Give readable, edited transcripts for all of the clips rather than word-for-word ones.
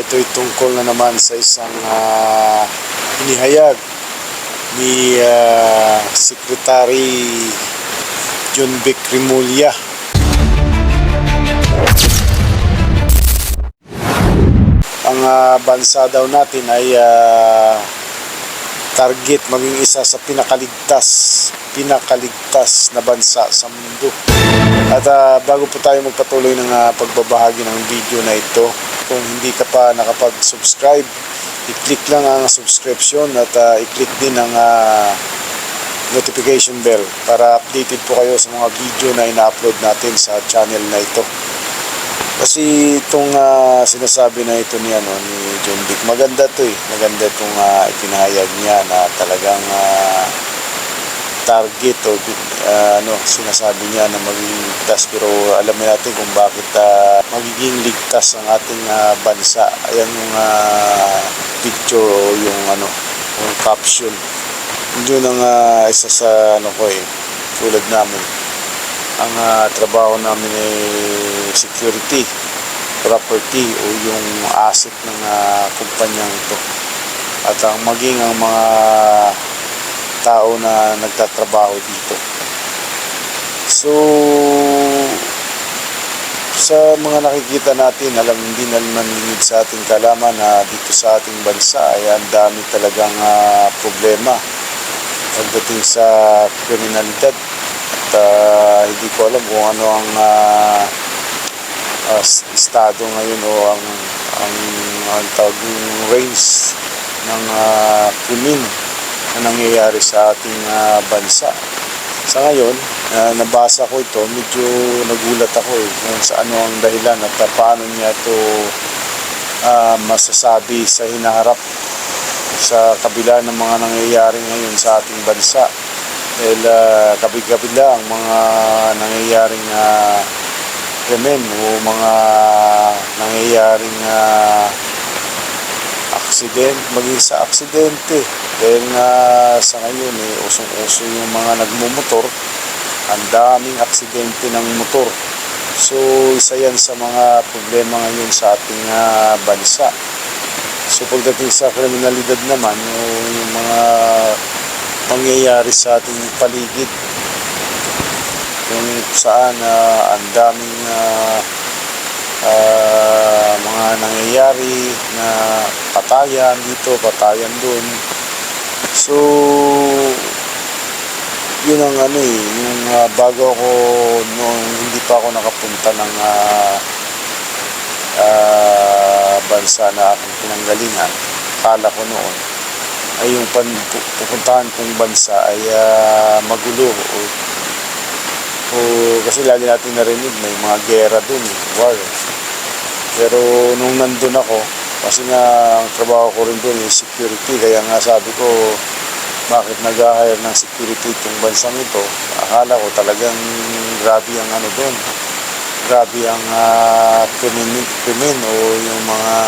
ito'y tungkol na naman sa isang inihayag ni Secretary John Vic Remulla. Ang bansa daw natin ay target maging isa sa pinakaligtas na bansa sa mundo. At bago po tayo magpatuloy ng pagbabahagi ng video na ito, kung hindi ka pa nakapag-subscribe, i-click lang ang subscription at i-click din ang notification bell para updated po kayo sa mga video na ina-upload natin sa channel na ito. Kasi itong sinasabi na ito ni John Vic, maganda to eh. Maganda itong ipinahayag niya na talagang target o sinasabi niya na magiging ligtas, pero alam natin kung bakit magiging ligtas ang ating bansa. Ayan yung picture o yung caption. Yun ang isa sa tulad namin. Ang trabaho namin ay security, property o yung asset ng kumpanyang ito. At maging ang mga tao na nagtatrabaho dito. So, sa mga nakikita natin, hindi na maningid sa ating kalaman na dito sa ating bansa ay ang dami talagang problema pagdating sa kriminalidad. At hindi ko alam kung ano ang estado ngayon o ang tawaging range ng krimen na nangyayari sa ating bansa. Sa ngayon, nabasa ko ito, medyo nagulat ako kung sa ano ang dahilan at paano niya ito masasabi sa hinaharap sa kabila ng mga nangyayari ngayon sa ating bansa. Dahil kabila ang mga nangyayaring krimen o mga nangyayaring maging sa aksidente. Dahil nga sa ngayon usong-uso yung mga nagmumotor, ang daming aksidente ng motor. So isa yan sa mga problema ngayon sa ating bansa. So pagdating sa kriminalidad naman, yung mga pangyayari sa ating paligid, kung saan ang daming mga nangyayari na patayan dito, patayan doon. So yun ang yung bago ako noong hindi pa ako nakapunta ng bansa na aking pinanggalingan, akala ko noon ay yung pupuntahan kong bansa ay magulo o kasi lagi natin narinig may mga gera dun, war. Pero nung nandun ako, kasi nga ang trabaho ko rin dun is security, kaya nga sabi ko bakit nag-hire ng security itong bansang ito. Akala ko talagang grabe ang doon, grabe ang krimen o yung mga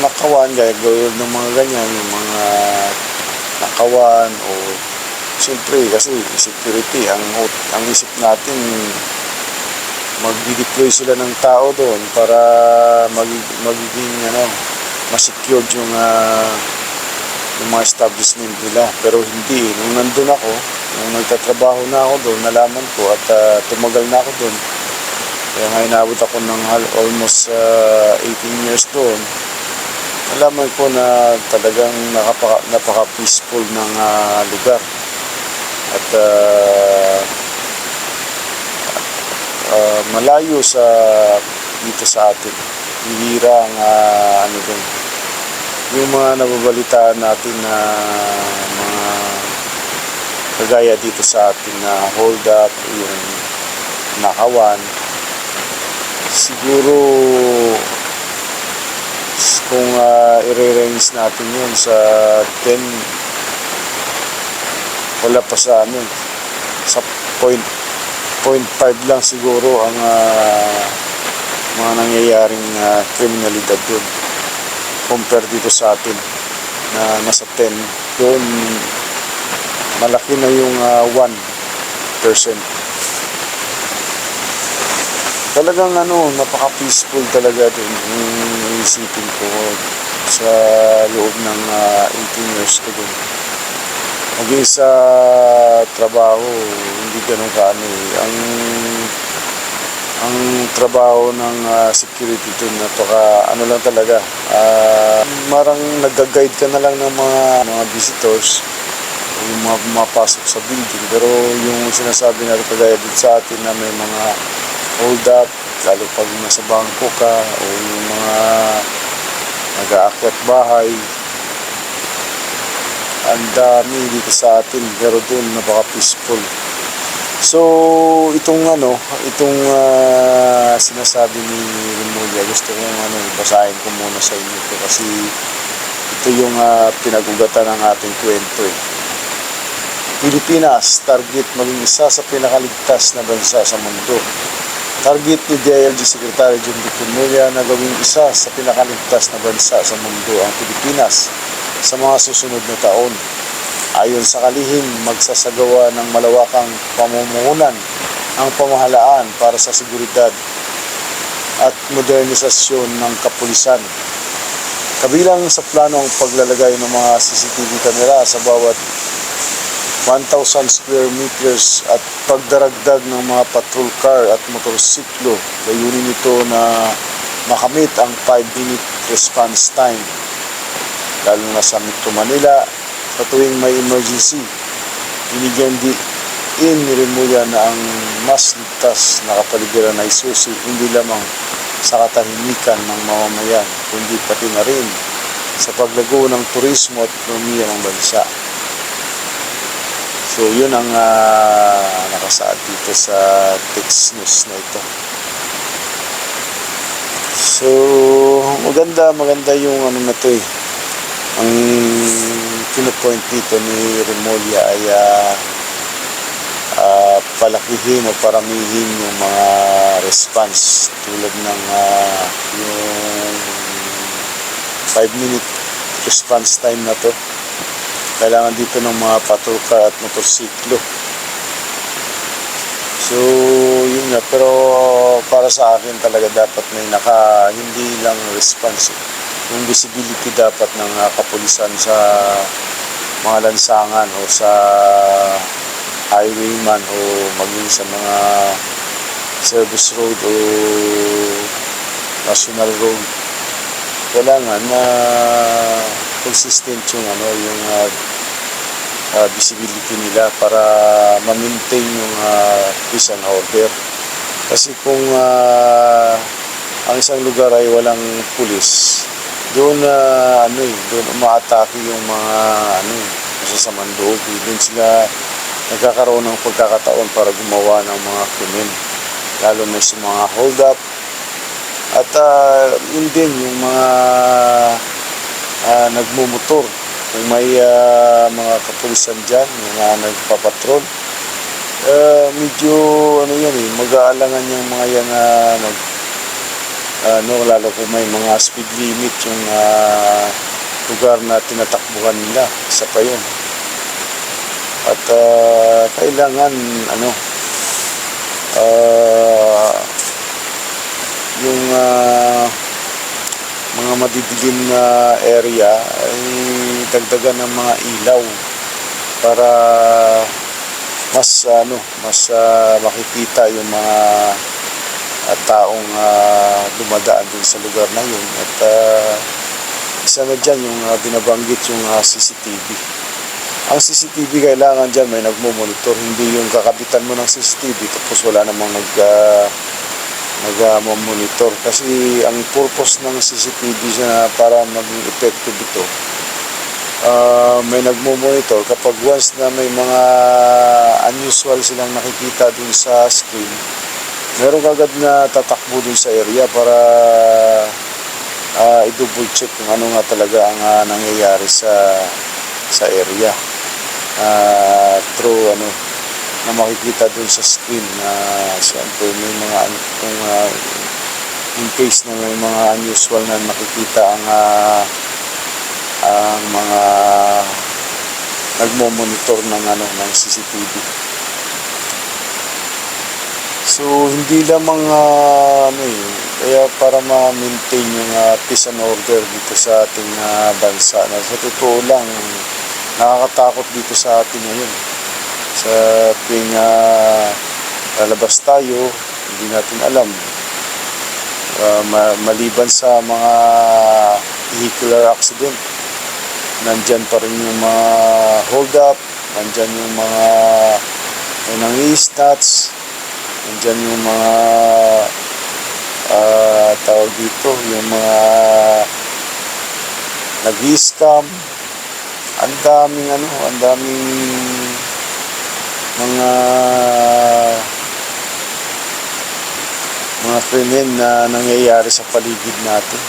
nakawan, gaya ng mga ganyan, yung mga nakawan o siyempre kasi security, ang isip natin mag-deploy sila ng tao doon para magiging ma-secured yung mga establishment nila. Pero hindi, nung nandun ako, nung nagtatrabaho na ako doon, nalaman ko at tumagal na ako doon. Kaya nga inabot ako ng almost 18 years doon. Nalaman ko na talagang napaka-peaceful ng lugar. At malayo sa dito sa atin. Bihira ang doon. Yung mga nababalitaan natin na mga kagaya dito sa atin na hold up, yung nakawan, siguro kung i-range natin yun sa 10, wala pa sa sa 0.5 lang siguro ang mga nangyayaring kriminalidad doon compare dito sa atin na nasa 10. Doon malaki na yung 1%. talagang napaka-peaceful talaga dun yung isipin ko sa loob ng 18 years ko dun. Maging sa trabaho, hindi ganun kaano eh. Ang trabaho ng security dun, napaka lang talaga. Marang nag-guide ka na lang ng mga visitors, yung mga pumapasok sa building. Pero yung sinasabi na kagaya din sa atin na may mga hold up, lalo pag nasa bangko ka o yung mga nag-aakyat bahay, ang dami dito sa atin, pero doon napaka-peaceful. So itong sinasabi ni Remulla, gusto kong basahin ko muna sa inyo ito kasi ito yung pinag-ugatan ng ating kwento eh. Pilipinas, target maging isa sa pinakaligtas na bansa sa mundo. Target ni DILG Secretary Junjun Remulla na gawing isa sa pinakaligtas na bansa sa mundo ang Pilipinas sa mga susunod na taon. Ayon sa kalihim, magsasagawa ng malawakang pamumuhunan ang pamahalaan para sa seguridad at modernisasyon ng kapulisan. Kabilang sa plano ang paglalagay ng mga CCTV camera sa bawat 1,000 square meters at pagdaragdag ng mga patrol car at motorsiklo. Layunin nito na makamit ang 5-minute response time, lalo na sa Metro Manila sa tuwing may emergency. Binigyan din ni Remulla na ang mas ligtas na kapaligiran ay susi hindi lamang sa katahimikan ng mamamayan, kundi pati na rin sa paglago ng turismo at ekonomiya ng bansa. So yun ang nakasaad dito sa text news na ito. So maganda yung na to eh. Ang pinupoint dito ni Remulla ay palakihin o paramihin yung mga response tulad ng yung 5-minute response time na to. Kailangan dito ng mga patrol car at motorsiklo. So yun nga, pero para sa akin talaga dapat may hindi lang response, yung visibility dapat ng kapulisan sa mga lansangan o sa highwayman o maging sa mga service road o national road. Kailangan na consistent yung visibility nila para ma-maintain yung peace and order. Kasi kung ang isang lugar ay walang pulis, doon doon umaatake yung mga masasamang loob. Doon sila nagkakaroon ng pagkakataon para gumawa ng mga krimen, lalo na sa mga hold up. At yun din yung mga nagmumotor, kung may mga kapulisan dyan, mga nagpapatrol, medyo mag-aalangan yung mga yan lalo kung may mga speed limit yung lugar na tinatakbuhan nila, isa pa yun. At kailangan yung mga madidilim na area ay dagdagan ng mga ilaw para mas makikita yung mga taong dumadaan din sa lugar na yun. At isa na dyan yung binabanggit yung CCTV. Ang CCTV kailangan dyan may nagmo-monitor, hindi yung kakabitan mo ng CCTV tapos wala namang nag-monitor. Kasi ang purpose ng CCTV na para maging effective ito, may nagmo-monitor kapag once na may mga unusual silang nakikita dun sa screen, meron agad na tatakbo dun sa area para i-double check kung ano nga talaga ang nangyayari sa area, through na makikita dun sa screen na siyempre may mga in case na may mga unusual na nakikita ang mga nagmo-monitor ng CCTV. So hindi lamang kaya para ma-maintain yung peace and order dito sa ating bansa na sa totoo lang nakakatakot dito sa atin ngayon. Sa tuwing lalabas tayo, hindi natin alam. Maliban sa mga vehicular accident, nandyan pa rin yung mga hold up, nandyan yung mga nangi-stats, nandyan yung mga tawag dito, yung mga nag-scam. Ang daming mga krimen na nangyayari sa paligid natin.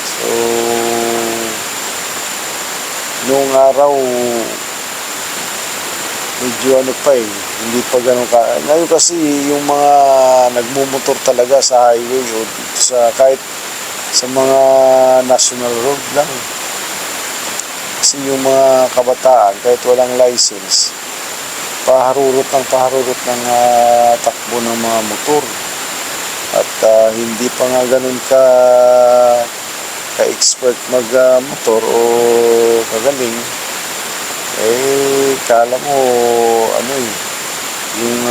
So noong araw medyo hindi pa ganun ka. Ngayon kasi yung mga nagmumotor talaga sa highway o kahit sa mga national road lang. Kasi yung mga kabataan kahit walang license, paharurot ng takbo ng mga motor. At hindi pa nga ganun ka-expert mag-motor o kagaling. Kala mo yung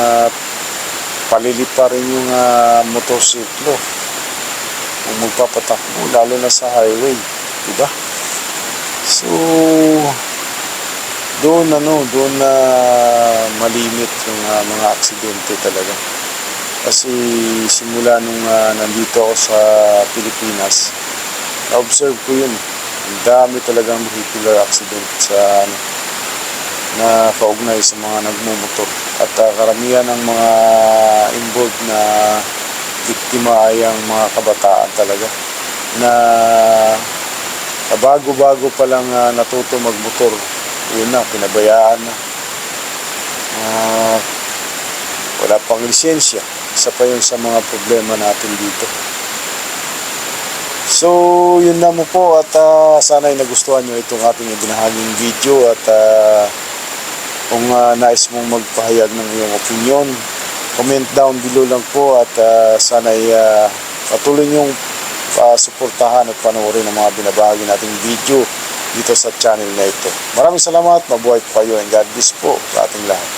palilip pa rin yung motorsiklo kung magpapatakbo, lalo na sa highway, diba? So doon na malimit yung mga aksidente talaga. Kasi simula nung nandito ako sa Pilipinas, na-observe ko yun. Ang dami talagang vehicular accident na kaugnay sa mga nagmumotor. At karamihan ng mga involved na biktima ay ang mga kabataan talaga na bago-bago pa lang natuto magmotor. Yun na, pinabayaan na. Wala pang lisensya. Isa pa yun sa mga problema natin dito. So, yun na mo po at sana ay nagustuhan nyo itong ating ibinahaging video at kung nais mong magpahayag ng iyong opinion, comment down below lang po at sana ay patuloy nyong suportahan at panoorin ang mga binabahagi nating video dito sa channel na ito. Maraming salamat, mabuhay po kayo and God bless po sa ating lahat.